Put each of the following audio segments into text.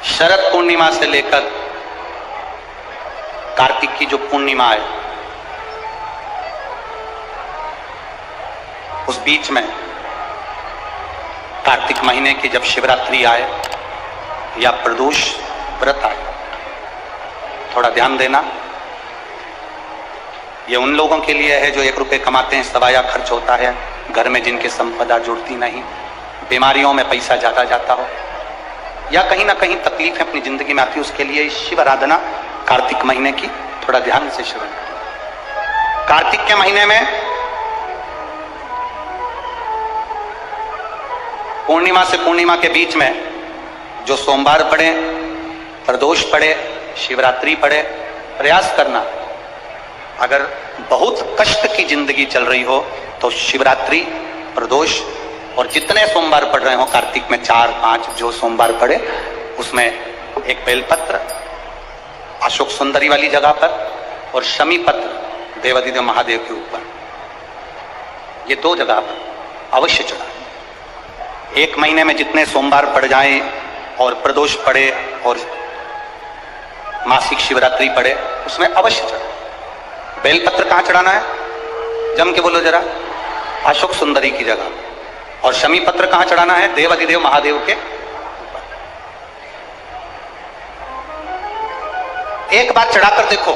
शरद पूर्णिमा से लेकर कार्तिक की जो पूर्णिमा है, उस बीच में कार्तिक महीने की जब शिवरात्रि आए या प्रदोष व्रत आए, थोड़ा ध्यान देना। ये उन लोगों के लिए है जो 1 रुपये कमाते हैं, सवाया खर्च होता है, घर में जिनकी संपदा जुड़ती नहीं, बीमारियों में पैसा ज्यादा जाता हो, या कहीं ना कहीं तकलीफें अपनी जिंदगी में आती है, उसके लिए शिव आराधना कार्तिक महीने की थोड़ा ध्यान से श्रवण करें। कार्तिक के महीने में पूर्णिमा से पूर्णिमा के बीच में जो सोमवार पड़े, प्रदोष पड़े, शिवरात्रि पड़े, प्रयास करना। अगर बहुत कष्ट की जिंदगी चल रही हो तो शिवरात्रि, प्रदोष और जितने सोमवार पड़ रहे हो कार्तिक में 4-5 जो सोमवार पड़े, उसमें एक बेलपत्र अशोक सुंदरी वाली जगह पर और शमी पत्र देवादिदेव महादेव के ऊपर, ये 2 जगह पर अवश्य चढ़ाएं। 1 महीने में जितने सोमवार पड़ जाएं और प्रदोष पड़े और मासिक शिवरात्रि पड़े, उसमें अवश्य चढ़ाएं। बेलपत्र कहां चढ़ाना है? जम के बोलो जरा। अशोक सुंदरी की जगह। और शमी पत्र कहां चढ़ाना है? देवादिदेव महादेव के ऊपर। एक बात चढ़ाकर देखो,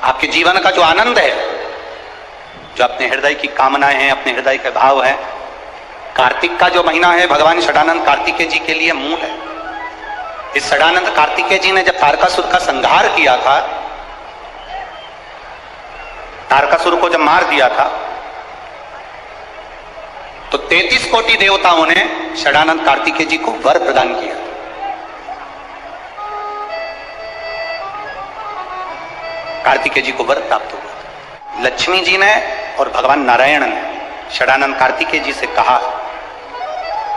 आपके जीवन का जो आनंद है, जो अपने हृदय की कामनाएं हैं, अपने हृदय के भाव हैं, कार्तिक का जो महीना है भगवान षडानंद कार्तिकेय जी के लिए मूल है। इस षडानंद कार्तिकेय जी ने जब तारकासुर का संहार किया था, तारकासुर को जब मार दिया था, तो 33 कोटि देवताओं ने षडानंद कार्तिकेय जी को वर प्रदान किया। कार्तिकेय जी को वर प्राप्त हुआ। लक्ष्मी जी ने और भगवान नारायण ने षडानंद कार्तिकेय जी से कहा,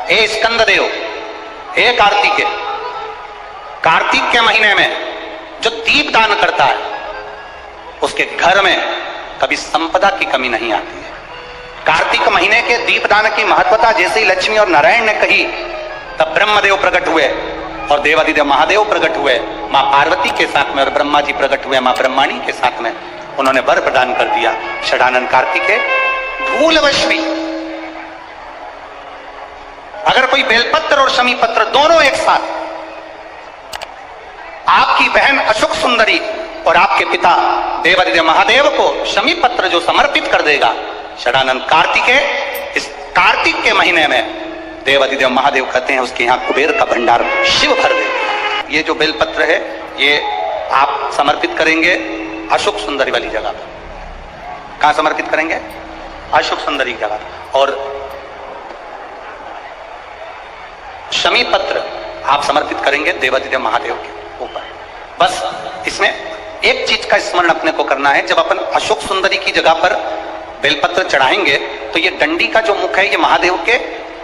हे स्कंद देव, हे कार्तिकेय, कार्तिक के महीने में जो दीप दान करता है उसके घर में कभी संपदा की कमी नहीं आती है। कार्तिक महीने के दीपदान की महत्वता जैसे ही लक्ष्मी और नारायण ने कही, तब ब्रह्मदेव प्रकट हुए और देवादिदेव महादेव प्रकट हुए, मां पार्वती के साथ में, और ब्रह्मा जी प्रकट हुए मां ब्रह्माणी के साथ में। उन्होंने वर प्रदान कर दिया। षडानंद कार्तिकेय भूलवश भी अगर कोई बेलपत्र और शमी पत्र दोनों एक साथ आपकी बहन अशोक सुंदरी और आपके पिता देवादिदेव महादेव को शमी पत्र जो समर्पित कर देगा, षडानंद कार्तिकेय इस कार्तिक के महीने में देवादिदेव महादेव कहते हैं उसके यहां कुबेर का भंडार शिव भर दे। ये जो बेलपत्र है ये आप समर्पित करेंगे अशोक सुंदरी वाली जगह पर। कहां समर्पित करेंगे? अशोक सुंदरी की जगह। और शमी पत्र आप समर्पित करेंगे देवादिदेव महादेव के ऊपर। बस इसमें एक चीज का स्मरण अपने को करना है, जब अपन अशोक सुंदरी की जगह पर बेलपत्र चढ़ाएंगे तो ये डंडी का जो मुख है ये महादेव के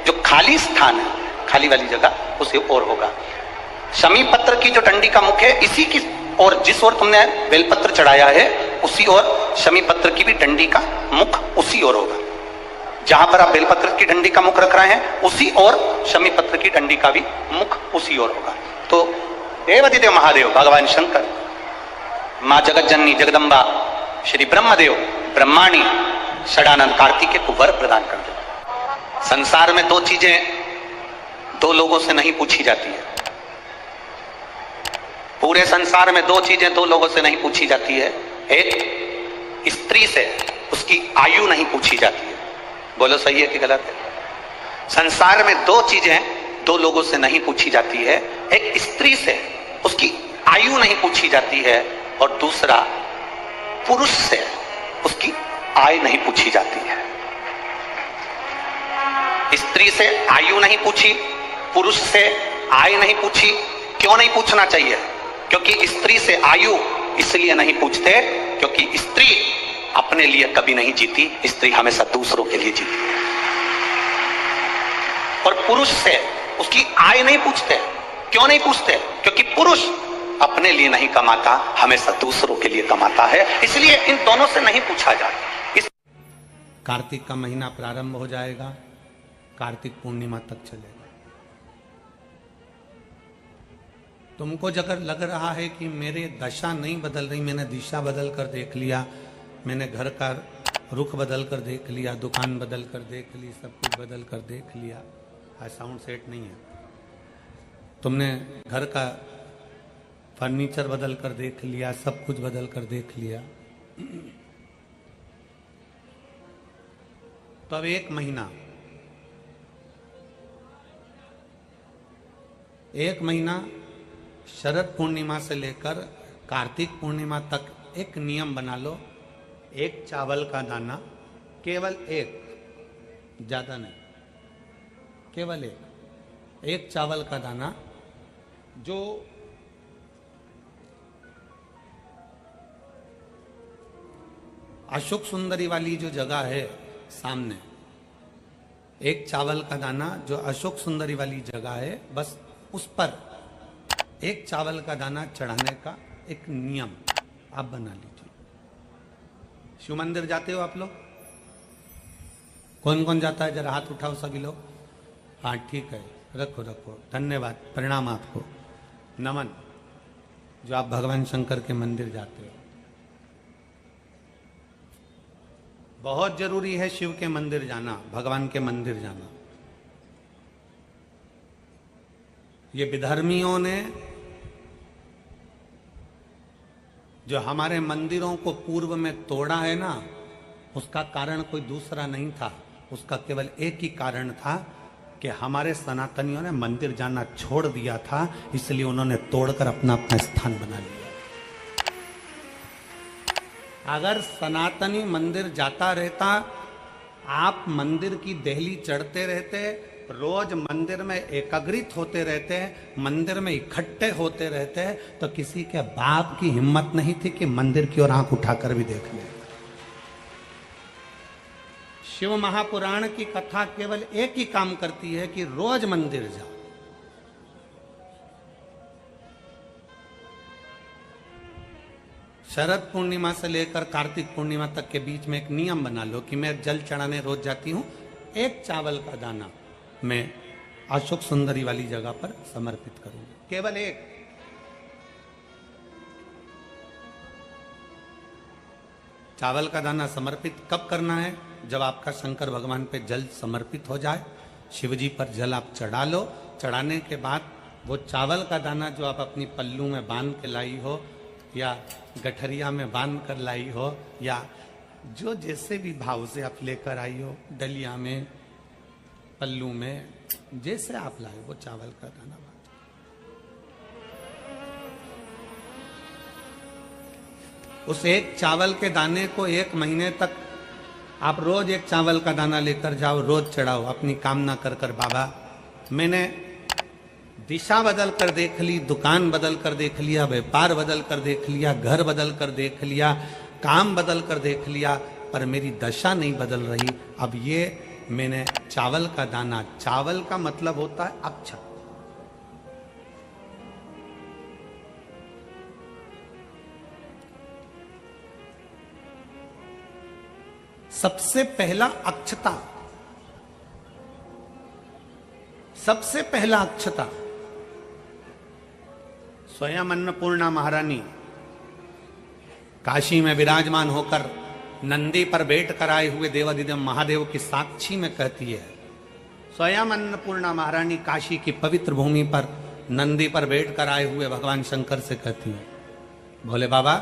जो खाली स्थान है, खाली वाली जगह, उसे ओर होगा। शमी पत्र की जो डंडी का मुख है इसी की और जिस ओर तुमने बेलपत्र चढ़ाया है उसी ओर शमी पत्र की भी डंडी का मुख उसी ओर होगा। जहां पर आप बेलपत्र की डंडी का मुख रख रहे हैं उसी ओर शमी पत्र की डंडी का भी मुख उसी ओर होगा। तो देवादिदेव महादेव, भगवान शंकर, मां जगतजननी जगदम्बा, श्री ब्रह्मदेव, ब्रह्माणी षडानंद कार्तिकेय को वर प्रदान कर दे। संसार में 2 चीजें 2 लोगों से नहीं पूछी जाती है। पूरे संसार में 2 चीजें 2 लोगों से नहीं पूछी जाती है। एक, स्त्री से उसकी आयु नहीं पूछी जाती है। बोलो सही है कि गलत है? संसार में 2 चीजें 2 लोगों से नहीं पूछी जाती है। एक, स्त्री से उसकी आयु नहीं पूछी जाती है, और दूसरा, पुरुष से उसकी आय नहीं पूछी जाती है। स्त्री से आयु नहीं पूछी, पुरुष से आय नहीं पूछी। क्यों नहीं पूछना चाहिए? क्योंकि स्त्री से आयु इसलिए नहीं पूछते क्योंकि स्त्री अपने लिए कभी नहीं जीती, स्त्री हमेशा दूसरों के लिए जीती है। और पुरुष से उसकी आय नहीं पूछते। क्यों नहीं पूछते? क्योंकि पुरुष अपने लिए नहीं कमाता, हमेशा दूसरों के लिए कमाता है, इसलिए इन दोनों से नहीं पूछा जाता। कार्तिक का महीना प्रारंभ हो जाएगा, कार्तिक पूर्णिमा तक चलेगा। तुमको अगर लग रहा है कि मेरे दशा नहीं बदल रही, मैंने दिशा बदल कर देख लिया, मैंने घर का रुख बदल कर देख लिया, दुकान बदल कर देख ली, सब कुछ बदल कर देख लिया, साउंड सेट नहीं है, तुमने घर का फर्नीचर बदल कर देख लिया, सब कुछ बदल कर देख लिया, तो अब एक महीना शरद पूर्णिमा से लेकर कार्तिक पूर्णिमा तक एक नियम बना लो, एक चावल का दाना, केवल एक, ज्यादा नहीं, केवल एक चावल का दाना, जो अशोक सुंदरी वाली जो जगह है सामने, एक चावल का दाना जो अशोक सुंदरी वाली जगह है, बस उस पर एक चावल का दाना चढ़ाने का एक नियम आप बना लीजिए। शिव मंदिर जाते हो आप लोग? कौन कौन जाता है? जरा हाथ उठाओ सभी लोग। हाँ ठीक है, रखो रखो, धन्यवाद, प्रणाम आपको, नमन, जो आप भगवान शंकर के मंदिर जाते हो। बहुत जरूरी है शिव के मंदिर जाना, भगवान के मंदिर जाना। ये विधर्मियों ने जो हमारे मंदिरों को पूर्व में तोड़ा है ना, उसका कारण कोई दूसरा नहीं था, उसका केवल एक ही कारण था कि हमारे सनातनियों ने मंदिर जाना छोड़ दिया था, इसलिए उन्होंने तोड़कर अपना अपना स्थान बना लिया। अगर सनातनी मंदिर जाता रहता, आप मंदिर की देहली चढ़ते रहते, रोज मंदिर में एकाग्रित होते रहते, मंदिर में इकट्ठे होते रहते, तो किसी के बाप की हिम्मत नहीं थी कि मंदिर की ओर आंख उठाकर भी देख ले। शिव महापुराण की कथा केवल एक ही काम करती है कि रोज मंदिर जाओ। शरद पूर्णिमा से लेकर कार्तिक पूर्णिमा तक के बीच में एक नियम बना लो कि मैं जल चढ़ाने रोज जाती हूं, एक चावल का दाना मैं अशोक सुंदरी वाली जगह पर समर्पित करूंगी, केवल एक। चावल का दाना समर्पित कब करना है? जब आपका शंकर भगवान पे जल समर्पित हो जाए, शिव जी पर जल आप चढ़ा लो, चढ़ाने के बाद वो चावल का दाना जो आप अपनी पल्लू में बांध के लाई हो, या गठरिया में बांध कर लाई हो, या जो जैसे भी भाव से आप लेकर आई हो, डलिया में, पल्लू में, जैसे आप लाए वो चावल का दाना बांध। उस एक चावल के दाने को एक महीने तक आप रोज एक चावल का दाना लेकर जाओ, रोज चढ़ाओ, अपनी कामना कर कर, बाबा मैंने दिशा बदल कर देख ली, दुकान बदल कर देख लिया, व्यापार बदल कर देख लिया, घर बदल कर देख लिया, काम बदल कर देख लिया, पर मेरी दशा नहीं बदल रही। अब ये मैंने चावल का दाना, चावल का मतलब होता है अक्षत, सबसे पहला अक्षता, सबसे पहला अक्षता स्वयं अन्नपूर्णा महारानी काशी में विराजमान होकर नंदी पर बैठ कर आए हुए देवाधिदेव महादेव की साक्षी में कहती है। स्वयं अन्नपूर्णा महारानी काशी की पवित्र भूमि पर नंदी पर बैठ कर आए हुए भगवान शंकर से कहती है, भोले बाबा,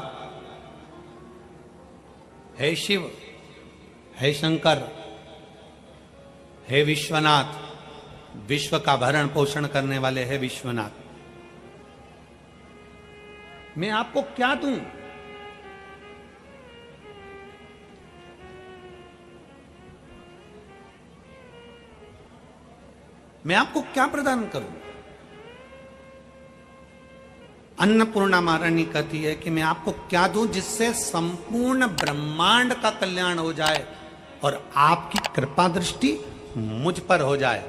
हे शिव, हे शंकर, हे विश्वनाथ, विश्व का भरण पोषण करने वाले हे विश्वनाथ, मैं आपको क्या दूं? मैं आपको क्या प्रदान करूं? अन्नपूर्णा महारानी कहती है कि मैं आपको क्या दूं जिससे संपूर्ण ब्रह्मांड का कल्याण हो जाए और आपकी कृपा दृष्टि मुझ पर हो जाए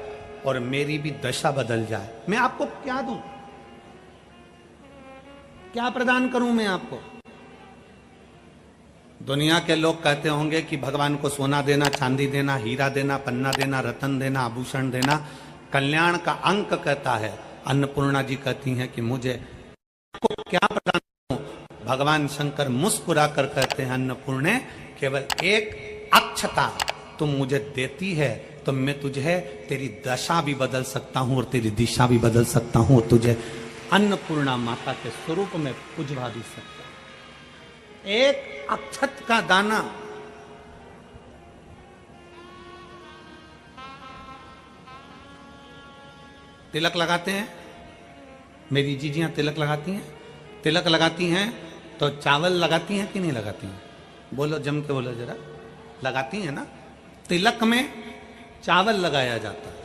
और मेरी भी दशा बदल जाए। मैं आपको क्या दूं? क्या प्रदान करूं मैं आपको? दुनिया के लोग कहते होंगे कि भगवान को सोना देना, चांदी देना, हीरा देना, पन्ना देना, रतन देना, आभूषण देना कल्याण का अंक कहता है। अन्नपूर्णा जी कहती हैं कि मुझे क्या प्रदान करूं? भगवान शंकर मुस्कुरा कर कहते हैं अन्नपूर्णे, केवल एक अक्षता तुम मुझे देती है तो मैं तुझे तेरी दशा भी बदल सकता हूं और तेरी दिशा भी बदल सकता हूं और तुझे अन्नपूर्णा माता के स्वरूप में पुजवा भी सकता हूं। एक अक्षत का दाना, तिलक लगाते हैं, मेरी जीजियां तिलक लगाती हैं, तिलक लगाती हैं तो चावल लगाती हैं कि नहीं लगाती हैं? बोलो, जम के बोलो जरा। लगाती हैं ना? तिलक में चावल लगाया जाता है।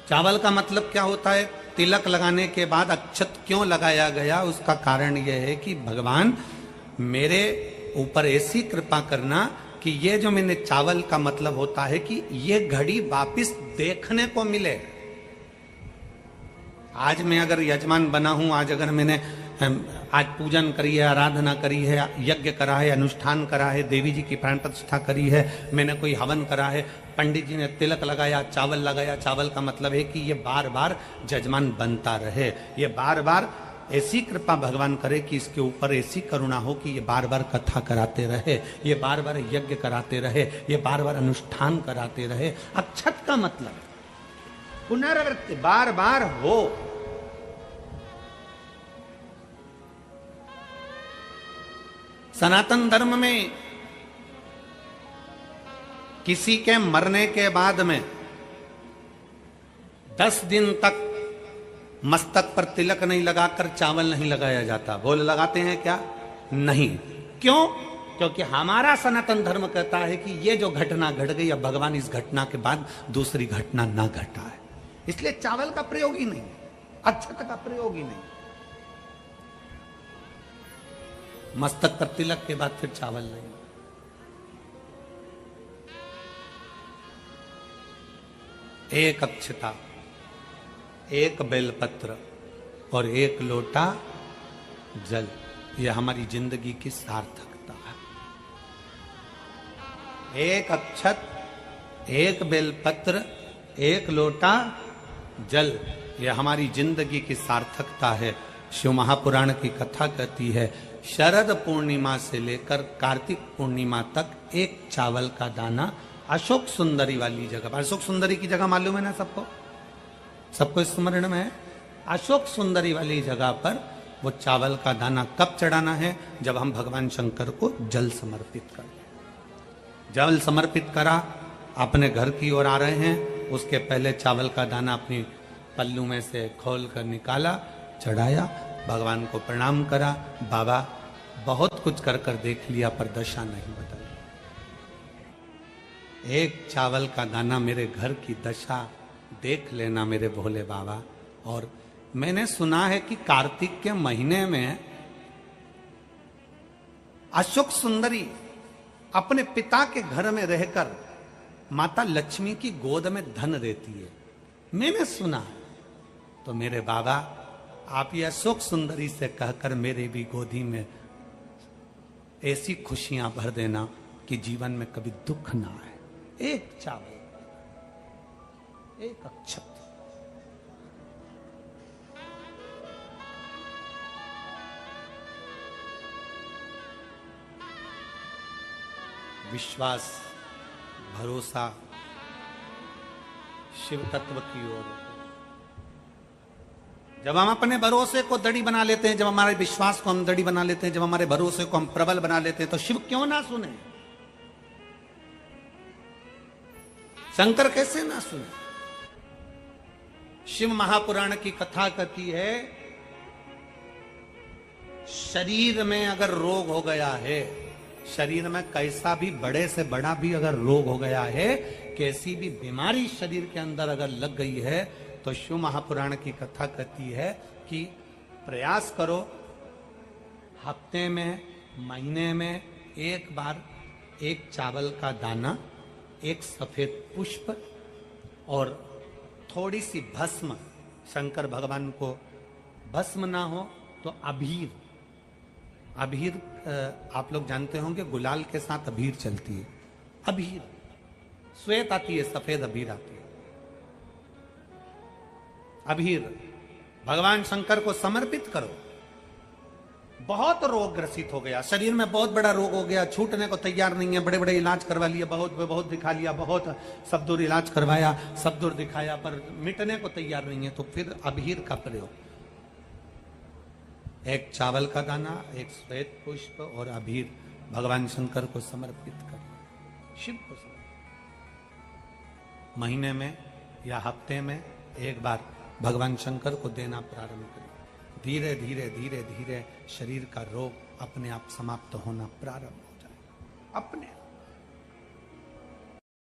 चावल का मतलब क्या होता है? तिलक लगाने के बाद अक्षत क्यों लगाया गया? उसका कारण यह है कि भगवान मेरे ऊपर ऐसी कृपा करना कि ये जो मैंने चावल का मतलब होता है कि ये घड़ी वापिस देखने को मिले। आज मैं अगर यजमान बना हूं, आज अगर मैंने आज पूजन करी है, आराधना करी है, यज्ञ करा है, अनुष्ठान करा है, देवी जी की प्राण प्रतिष्ठा करी है, मैंने कोई हवन करा है, पंडित जी ने तिलक लगाया, चावल लगाया। चावल का मतलब है कि ये बार बार जजमान बनता रहे, ये बार बार ऐसी कृपा भगवान करे कि इसके ऊपर ऐसी करुणा हो कि ये बार बार कथा कराते रहे, ये बार बार यज्ञ कराते रहे, ये बार बार अनुष्ठान कराते रहे। अक्षत का मतलब पुनरावृत्ति, बार बार हो। सनातन धर्म में किसी के मरने के बाद में 10 दिन तक मस्तक पर तिलक नहीं लगाकर चावल नहीं लगाया जाता। बोल, लगाते हैं क्या? नहीं। क्यों? क्योंकि हमारा सनातन धर्म कहता है कि ये जो घटना घट गई, अब भगवान इस घटना के बाद दूसरी घटना ना घटा है, इसलिए चावल का प्रयोग ही नहीं, अक्षत का प्रयोग ही नहीं। मस्तक पर तिलक के बाद फिर चावल नहीं। एक अक्षता, एक बेलपत्र और एक लोटा जल, यह हमारी जिंदगी की सार्थकता है। एक अक्षत, एक बेलपत्र, एक लोटा जल, यह हमारी जिंदगी की सार्थकता है। शिव महापुराण की कथा कहती है, शरद पूर्णिमा से लेकर कार्तिक पूर्णिमा तक एक चावल का दाना अशोक सुंदरी वाली जगह। अशोक सुंदरी की जगह मालूम है ना सबको? सबको स्मरण में है? अशोक सुंदरी वाली जगह पर वो चावल का दाना कब चढ़ाना है? जब हम भगवान शंकर को जल समर्पित कर, जल समर्पित करा, अपने घर की ओर आ रहे हैं, उसके पहले चावल का दाना अपनी पल्लू में से खोल कर निकाला, चढ़ाया, भगवान को प्रणाम करा। बाबा बहुत कुछ कर कर देख लिया पर दशा नहीं बदली। एक चावल का दाना मेरे घर की दशा देख लेना मेरे भोले बाबा। और मैंने सुना है कि कार्तिक के महीने में अशोक सुंदरी अपने पिता के घर में रहकर माता लक्ष्मी की गोद में धन देती है, मैंने सुना है। तो मेरे बाबा, आप ये अशोक सुंदरी से कहकर मेरे भी गोदी में ऐसी खुशियां भर देना कि जीवन में कभी दुख ना आए। एक चावल, एक अक्षत। विश्वास, भरोसा शिव तत्व की ओर। जब हम अपने भरोसे को दड़ी बना लेते हैं, जब हमारे विश्वास को हम दड़ी बना लेते हैं, जब हमारे भरोसे को हम प्रबल बना लेते हैं, तो शिव क्यों ना सुने? शंकर कैसे ना सुने? शिव महापुराण की कथा कहती है, शरीर में अगर रोग हो गया है, शरीर में कैसा भी बड़े से बड़ा भी अगर रोग हो गया है, कैसी भी बीमारी शरीर के अंदर अगर लग गई है, तो शिव महापुराण की कथा कहती है कि प्रयास करो, हफ्ते में, महीने में एक बार एक चावल का दाना, एक सफेद पुष्प और थोड़ी सी भस्म, शंकर भगवान को भस्म ना हो तो अबीर, अबीर आप लोग जानते होंगे गुलाल के साथ अबीर चलती है, अबीर, श्वेत आती है, सफेद अबीर आती है। अबीर भगवान शंकर को समर्पित करो। बहुत रोग ग्रसित हो गया, शरीर में बहुत बड़ा रोग हो गया, छूटने को तैयार नहीं है, बड़े बड़े इलाज करवा लिया, बहुत दिखा लिया, बहुत सब दूर इलाज करवाया, सब दूर दिखाया, पर मिटने को तैयार नहीं है। तो फिर अबीर का प्रयोग, एक चावल का दाना, एक श्वेत पुष्प और अबीर भगवान शंकर को समर्पित करो, शिव को समर्पित। महीने में या हफ्ते में एक बार भगवान शंकर को देना प्रारंभ करें। धीरे धीरे धीरे धीरे शरीर का रोग अपने आप समाप्त होना प्रारंभ हो जाए अपने।